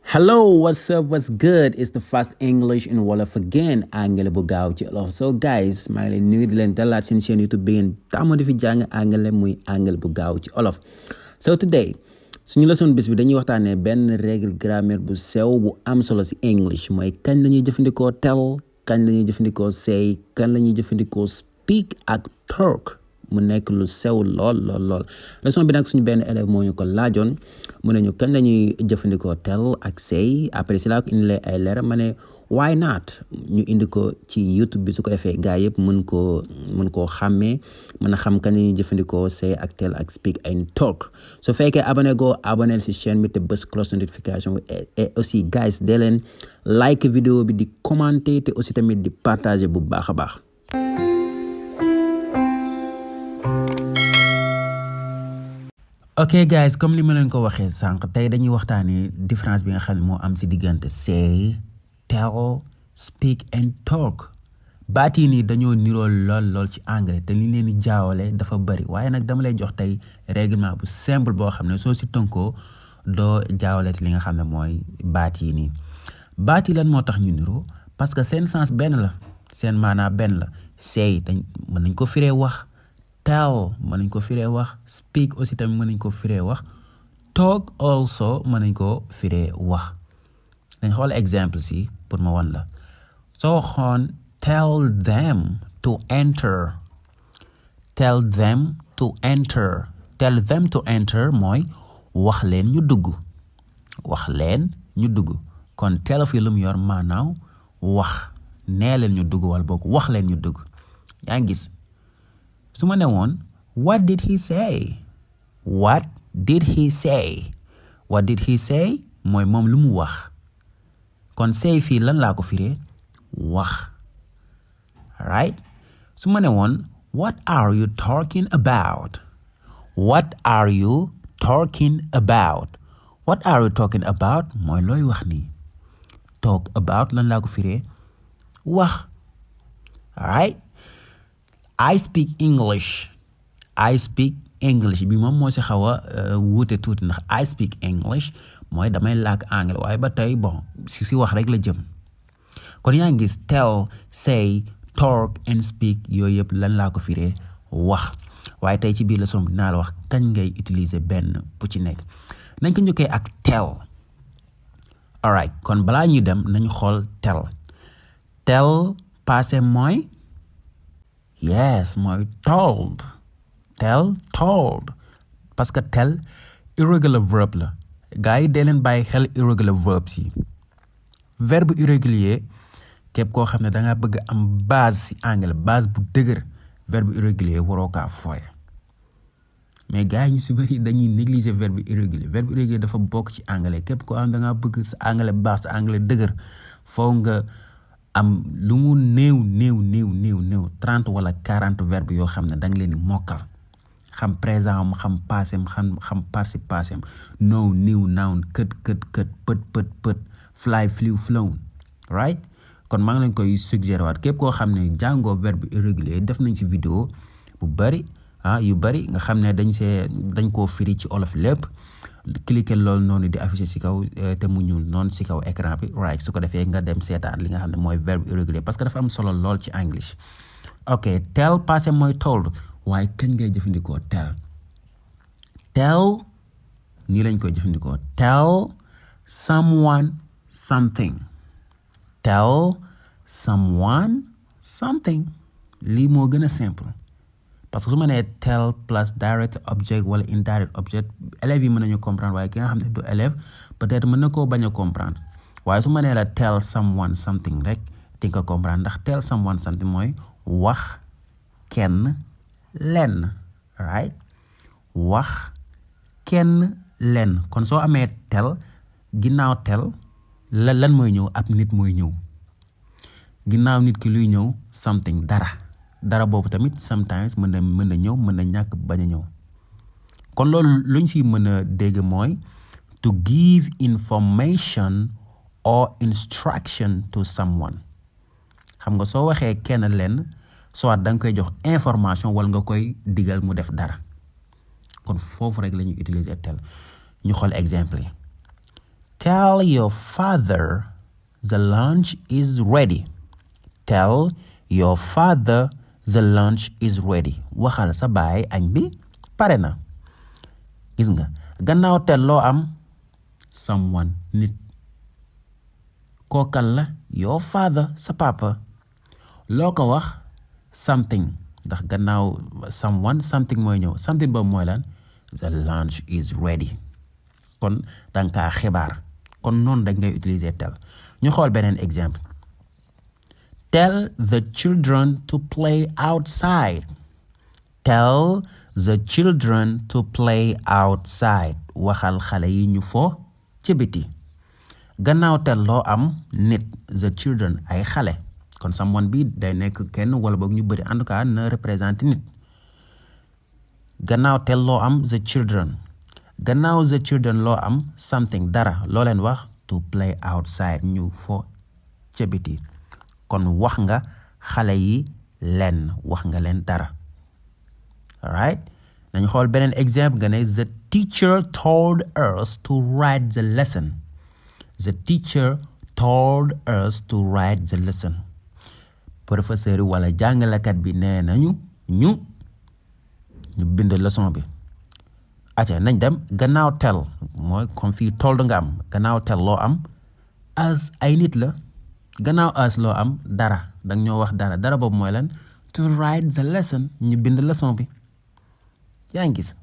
Hello, what's up, what's good? It's the fast English in Wolof again. Anglais bu gaaw ci Wolof. So guys, maa ngi leen nuyu di leen dalaat seen chaîne YouTube bi ngeen tàmm di fi jàng anglais muy anglais bu gaaw ci Wolof. So today, suñu leçon bis bi dañuy waxtaanee benn règle grammaire bu sew bu am solo ci English mooy kañ la ñuy jëfandikoo tell, kañ la ñuy jëfandikoo say, kañ la ñuy jëfandikoo speak ak talk. mu nekk lu sew lool leçon bi nag suñu benn élève moo ñu ko laajoon mu ne ñu kañ la ñuy jëfandikoo tell ak say après si laa ko indilee ay leer ma ne why not ñu indi ko ci YouTube bi su ko defee gars yëpp mën koo xàmmee mën a xam kañ la ñuy jëfandikoo say ak tell ak speak and talk su fekkee abonné si chaîne bi te bës cloche notification bi et aussi guys dee leen like vidéo bi di commenter te aussi tamit di partager bu baax a baax. ok guys comme li ma leen ko waxee sànq tey dañuy waxtaanee différence bi nga xam ne moo am si diggante say, tell, speak and talk baat yi nii dañoo niroo lool ci anglais te li leen di jaawale dafa bëri waaye nag dama lay jox tey règlement bu simple boo xam ne soo si tënkoo doo jaawale li nga xam ne mooy baat yi nii baat yi lan moo tax ñu niroo parce que seen sens benn la seen maanaa benn la say mën nañ ko firee wax. tell mën nañ ko firee wax speak aussi tamit mën nañ ko firee wax talk also mën nañ ko firee wax dañ xool exemple si pour ma wan la soo waxoon tell them to enter mooy wax leen ñu dugg kon tell fi lu mu yor maanaam wax nee leen ñu dugg wala boog wax leen ñu dugg yaa ngi gis su ma ne woon what did he say mooy moom lu mu wax kon say fii lan laa ko firee wax right su ma ne woon what are you talking about mooy looy wax nii talk about lan laa ko firee wax right I speak English bi moom moo si xaw a wuute tuuti ndax I speak English mooy damay làkk anglais waaye ba tey bon si wax rek la jëm kon yaa ngi gis tell say talk and speak yooyu yëpp lan laa ko firee wax waaye tey ci biir leçon bi dinaa la wax kañ ngay utiliser benn bu ci nekk nañ ko njëkkee ak tell alright kon balaa ñuy dem nañu xool tell passé mooy yes mooy told parce que tell irregular verb la gars yi dee leen bàyyi xel irregular verbs yi verbe irrégulier képp koo xam ne da nga bëgg am base ci anglais base bu dëgër verbe irrégulier waroo kaa fooye mais gars yi ñu si bëri dañuy négliger verbe irrégulier dafa bokk ci anglais képp koo xam da nga bëgg sa anglais base sa anglais dëgër foo nga am lu mu néew 30 wala 40 verbes yoo xam ne da nga leen di mokkal xam présent am xam passé am xam participe passé am know new noun kët pët fly flew flown right kon maa ngi leen koy suggéré waat képp koo xam ne jàngoo verbe irrégulier def nañ ci vidéo bu bari yu bari nga xam ne dañ koo firi ci olof lépp cliquer loolu noonu di affiché ci kaw te mu ñuul noonu ci kaw écran bi right su ko defee nga dem seetaan li nga xam ne mooy verbe irrégulier parce que dafa am solo lool ci anglais ok tell passé mooy told waaye kañ ngay jëfandikoo tell nii lañ koy jëfandikoo tell someone something lii moo gën a simple parce que su ma nee tell plus direct object wala indirect object élèves yi mën nañu comprendre waaye ki nga xam ne du élève peut-être mën na koo bañ a comprendre waaye su ma nee la tell someone something rek di nga ko comprendre ndax tell someone something mooy wax kenn lenn right wax kenn lenn kon soo amee tell ginnaaw tell lan mooy ñëw ab nit mooy ñëw ginnaaw nit ki luy ñëw something dara boobu tamit sometimes mën na ñëw mën na ñàkk bañ a ñëw kon loolu luñ ci mën a dégg mooy to give information or instruction to someone xam nga soo waxee kenn leen soit da nga koy jox information wala nga koy digal mu def dara kon foofu rek la ñuy utiliser tell ñu xool exemple yi tell your father the lunch is ready. Tell your father the lunch is ready. Waxal sa baay añ bi pare na. Gis nga gannaaw tell loo am someone nit. Kookal la your father sa papa. Loo ko wax something ndax gannaaw someone something mooy ñëw something boobu mooy lan the lunch is ready. Kon danga kaa xibaar kon noonu dañ ngay utiliser tell. Ñu xool beneen exemple. Tell the children to play outside. Tell the children to play outside. Waxal xale yi ñu fo ci biti. Gannaaw tell loo am nit the children ay xale. Kon someone bi day nekk kenn wala boog ñu bëri en tout cas na représente nit. Gannaaw tell loo am the children. Gannaaw the children loo am something dara loo leen wax to play outside ñu fo ci biti. Kon wax nga xale yi leen wax nga leen dara. Alright? Nañu xool beneen exemple nga ne the teacher told us to write the lesson. The teacher told us to write the lesson. Professeur wala jàngalekat bi nee nañu ñu bind leçon bi. Aca nañ dem gannaaw tell mooy comme fii told nga am gannaaw tell loo am as ay nit la. Gannaaw as loo am dara danga ñoo wax dara boobu mooy lan to write the lesson ñu bind leçon bi. Yaa ngi gis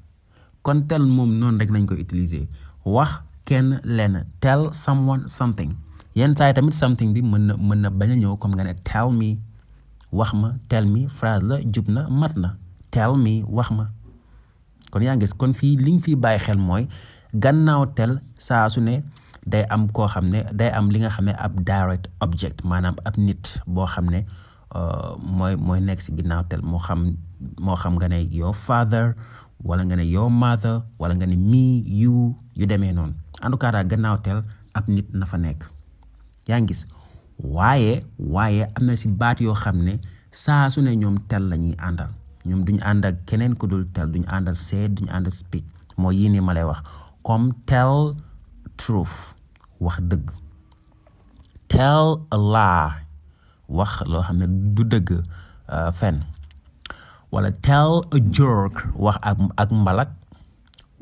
kon tell moom noonu rek nañ ko utiliser wax kenn leen tell someone something. Yenn saa yi tamit something bi mën na bañ a ñëw comme nga ne tell me wax ma tell me phrase la jub na mat na tell me wax ma. Kon yaa ngi gis kon fii liñ fi bàyyi xel mooy gannaaw tell saa su ne day am koo xam ne day am li nga xam ne ab direct object maanaam ab nit boo xam ne mooy nekk si ginnaaw tell moo xam nga ne your father wala nga ne your mother wala nga ne me you yu demee noonu en tout cas daal gannaaw tell ab nit na fa nekk. Yaa ngi gis waaye am na si baat yoo xam ne saa su ne ñoom tell la ñuy àndal ñoom duñu ànd ak keneen ku dul tell duñu àndal say duñu àndal speak moo yii nii ma lay wax comme tell truth wax dëgg tell a lie wax loo xam ne du dëgg fen wala tell a joke wax ak mbalak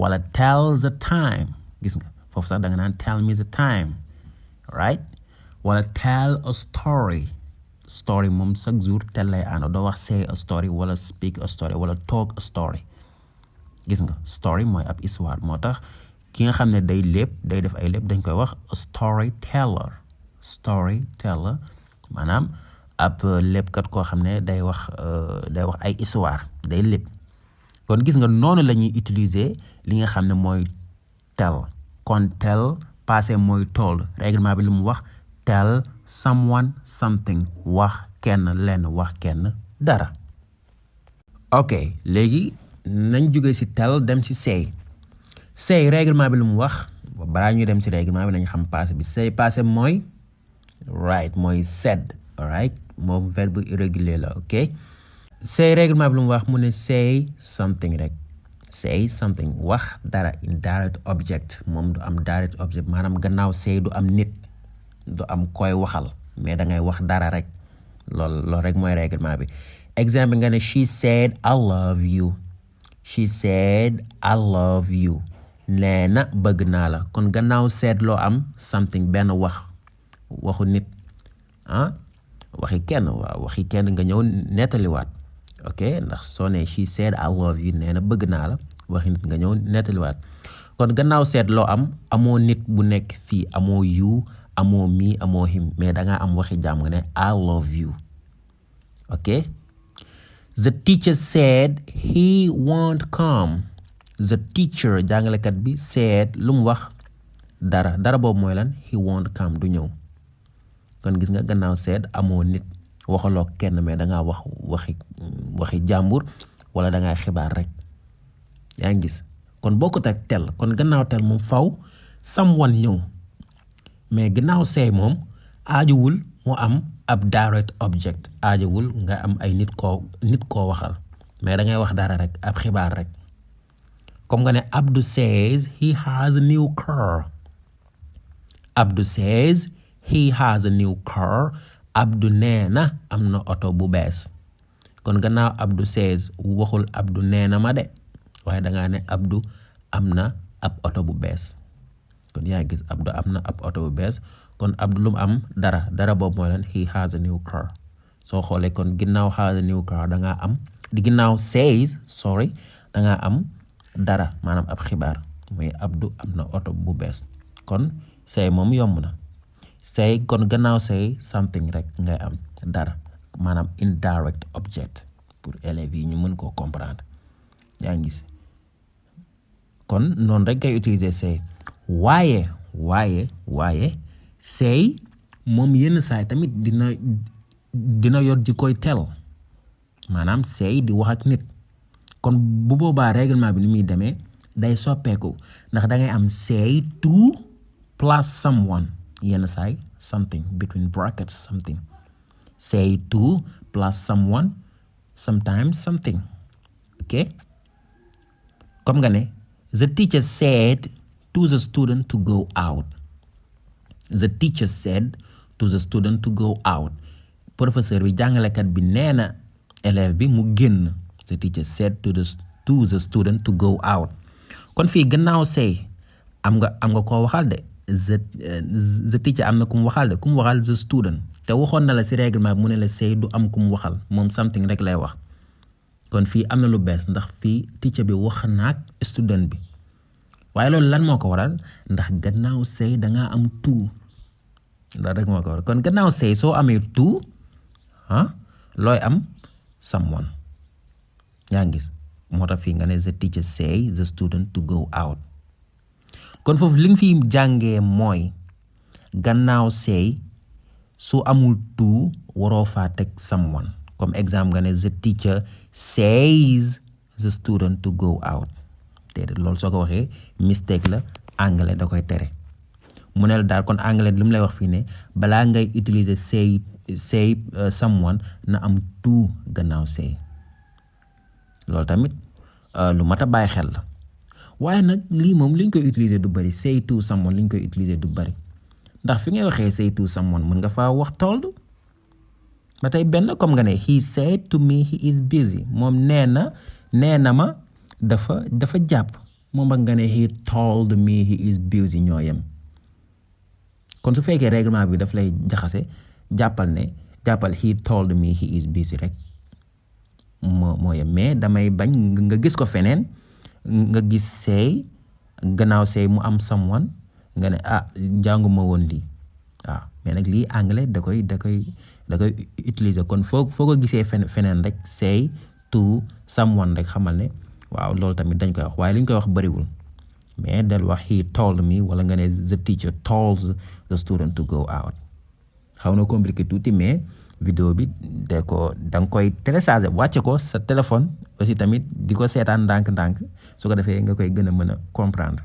wala tell the time gis nga foofu sax da nga naan tell me the time right wala tell a story moom chaque jour tell lay ànd doo wax say a story wala speak a story wala talk a story gis nga story mooy ab histoire moo tax ki nga xam ne day def ay lépp dañ koy wax storyteller maanaam ab léppkat koo xam ne day wax ay histoire day lépp. Kon gis nga noonu la ñuy utiliser li nga xam ne mooy tell kon tell passé mooy told règlement bi lu mu wax tell someone something wax kenn leen wax kenn dara. Ok léegi nañ jóge ci tell dem ci say règlement bi lu mu wax balaa ñuy dem ci règlement bi nañ xam passé bi say passé mooy right mooy said alright moom verbe irrégulier la ok. Say règlement bi lu mu wax mu ne say something rek say something wax dara indirect object moom du am direct object maanaam gannaaw say du am nit du am koy waxal mais da ngay wax dara rek loolu rek mooy règlement bi. Exemple nga ne she said I love you nee na bëgg naa la kon gannaaw said loo am something benn waxu nit waxi kenn nga ñëw nettaliwaat ok ndax soo ne she said I love you nee na bëgg naa la waxi nit nga ñëw nettaliwaat kon gannaaw said loo am amoo nit bu nekk fii amoo you amoo me amoo him mais dangaa am waxi jaam nga ne I love you ok. The teacher said he won't come. The teacher jàngalekat bi said lu mu wax dara boobu mooy lan he won't come du ñëw kon gis nga gannaaw said amoo nit waxaloo kenn mais dangaa wax waxi jàmbur wala dangaa xibaar rek yaa ngi gis kon bokkut ak tell kon gannaaw tell moom faw someone ñëw mais gannaaw say moom aajowul mu am ab direct object aajowul nga am ay nit koo waxal mais dangay wax dara rek ab xibaar rek comme nga ne Abdou says he has a new car Abdou says he has a new car. Abdou nee na am na oto bu bees. Kon gannaaw Abdou says waxul Abdou nee na ma de waaye dangaa ne Abdou am na ab oto bu bees. Kon yaa gis Abdou am na ab oto bu bees kon Abdou lu mu am dara boobu mooy lan he has a new car. soo xoolee kon ginnaaw has a new car dangaa am di ginnaaw says dangaa am dara maanaam ab xibaar muy Abdou am na oto bu bees. Kon say moom yomb na say kon gannaaw say something rek ngay am dara maanaam indirect object pour élèves yi ñu mën koo comprendre yaa ngi gis kon noonu rek ngay utiliser say waaye say moom yenn saay tamit dina yor ji koy tel maanaam say di wax ak nit kon bu boobaa règlement bi ni muy demee day soppeeku ndax da ngay am say to plus someone yenn saay something between brackets something say to plus someone sometimes something okay comme nga ne the teacher said to the student to go out. The teacher said to the student to go out. Professeur bi jàngalekat bi nee na élève bi mu génn. The teacher said to the student to go out. Kon fii gannaaw say am nga koo waxal de. The teacher am na ku mu waxal de ku mu waxal the student te waxoon na la ci règlement bi mu ne la say du am ku mu waxal moom something rek lay wax. Kon fii am na lu bees ndax fii teacher bi wax naak student bi. waaye loolu lan moo ko waral ndax gannaaw say dangaa am to ndax rek moo ko waral kon gannaaw say soo amee to looy am someone yaa ngi gis moo tax fii nga ne the teacher say the student to go out. kon foofu li nga fi jàngee mooy gannaaw say su amul to waroo faa teg someone comme exemple nga ne the teacher says the student to go out. loolu soo ko waxee mistake la anglais da koy tere mu ne la daal kon anglais li mu lay wax fii ne balaa ngay utiliser say someone na am to gannaaw say loolu tamit lu mat a bàyyi xel la waaye nag lii moom li ñu koy utiliser du bari say to someone li ñu koy utiliser du bari ndax fi ngay waxee say to someone mën nga faa wax told ba tey benn comme nga ne he said to me he is busy moom nee na ma dafa jàpp moom ba nga ne he told me he is busy ñoo yem kon su fekkee règlement bi daf lay jaxase jàppal he told me he is busy rek moo yem mais damay bañ nga gis ko feneen nga gis say gannaaw say mu am someone nga ne jànguma woon lii waaw mais nag lii anglais da koy utiliser kon foo ko gisee feneen rek say to someone rek xamal ne waaw loolu tamit dañ koy wax waaye li ñu koy wax bëriwul mais del wax he told me wala nga ne the teacher told the student to go out xaw na compliqué tuuti mais vidéo bi da nga koy télécharger wàcce ko sa téléphone aussi tamit di ko seetaan ndànk-ndànk su ko defee nga koy gën a mën a comprendre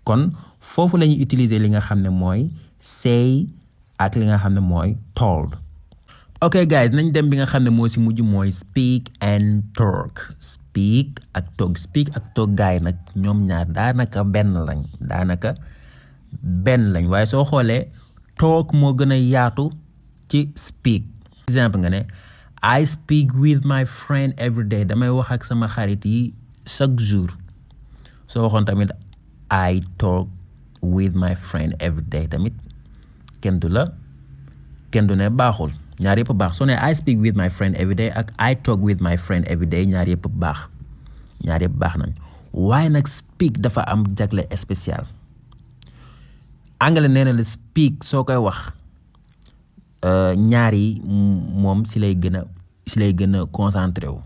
kon foofu la ñuy utiliser li nga xam ne mooy say ak li nga xam ne mooy told. ok guys nañ dem bi nga xam ne moo ci mujj mooy speak and talk. speak ak talk gaay nag ñoom ñaar daanaka benn lañ waaye soo xoolee talk moo gën a yaatu ci speak. exemple nga ne I speak with my friend every day damay wax ak sama xarit yi chaque jour soo waxoon tamit I talk with my friend every day tamit kenn du ne baaxul ñaar yëpp baax soo ne I speak with my friend every day ak I talk with my friend every day ñaar yëpp baax nañ waaye nag speak dafa am jagle spécial anglais nee na la speak soo koy wax ñaar yi moom si lay gën a concentré wu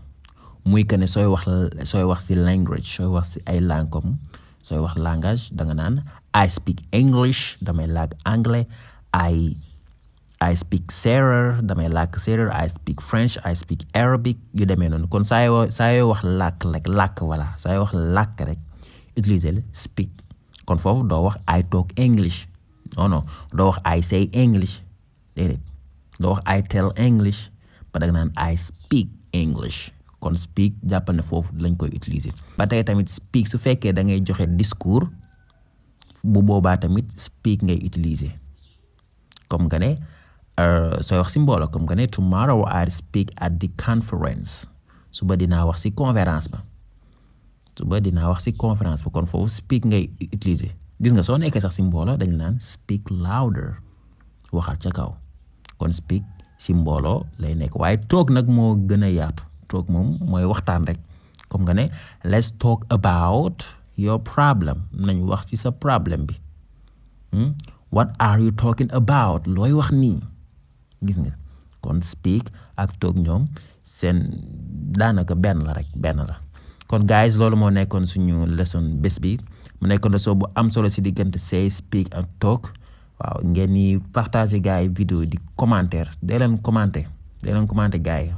muy que ne sooy wax si language sooy wax si ay langue comme sooy wax langage da nga naan I speak English damay làkk anglais I speak séeréer damay làkk séeréer I speak French I speak Arabic yu demee noonu kon saa yoo wax làkk rek utiliser le speak kon foofu doo wax I talk English non doo wax I say English déedéet doo wax I tell English ba da nga naan I speak English kon speak jàppal ne foofu lañ koy utiliser. ba tey tamit speak su fekkee da ngay joxe discours bu boobaa tamit speak ngay utiliser comme nga ne sooy wax si mbooloo comme nga ne tomorrow I'll speak at the conference suba dinaa wax si conférence ba kon foofu speak ngay utiliser gis nga soo nekkee sax si mbooloo dañ naan speak louder waxal ca kaw kon speak si mbooloo lay nekk waaye toog nag moo gën a yaatu toog moom mooy waxtaan rek comme nga ne let's talk about your problem nañ wax ci sa problème bi what are you talking about looy wax nii gis nga kon speak ak toog ñoom seen daanaka benn la kon guys loolu moo nekkoon suñu leçon bés bi mu nekkoon leçon bu am solo si diggante say speak ak talk waaw ngeen ni partager gars yi vidéo di commentaire dee leen commenter gars yi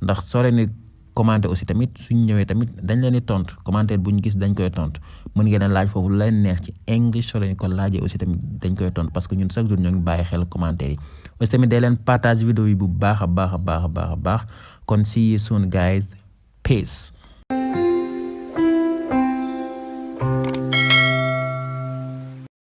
ndax soo leen commenter aussi tamit suñ ñëwee tamit dañ leen di tontu commentaire bu ñu gis dañ koy tontu mën ngeen a laaj foofu lu leen neex ci English soo leen ko laajee aussi tamit dañ koy tontu parce que ñun chaque jour ñoo ngi bàyyi xel commentaire yi aussi tamit day leen partage vidéo yi bu baax a baax kon see you soon guys peace.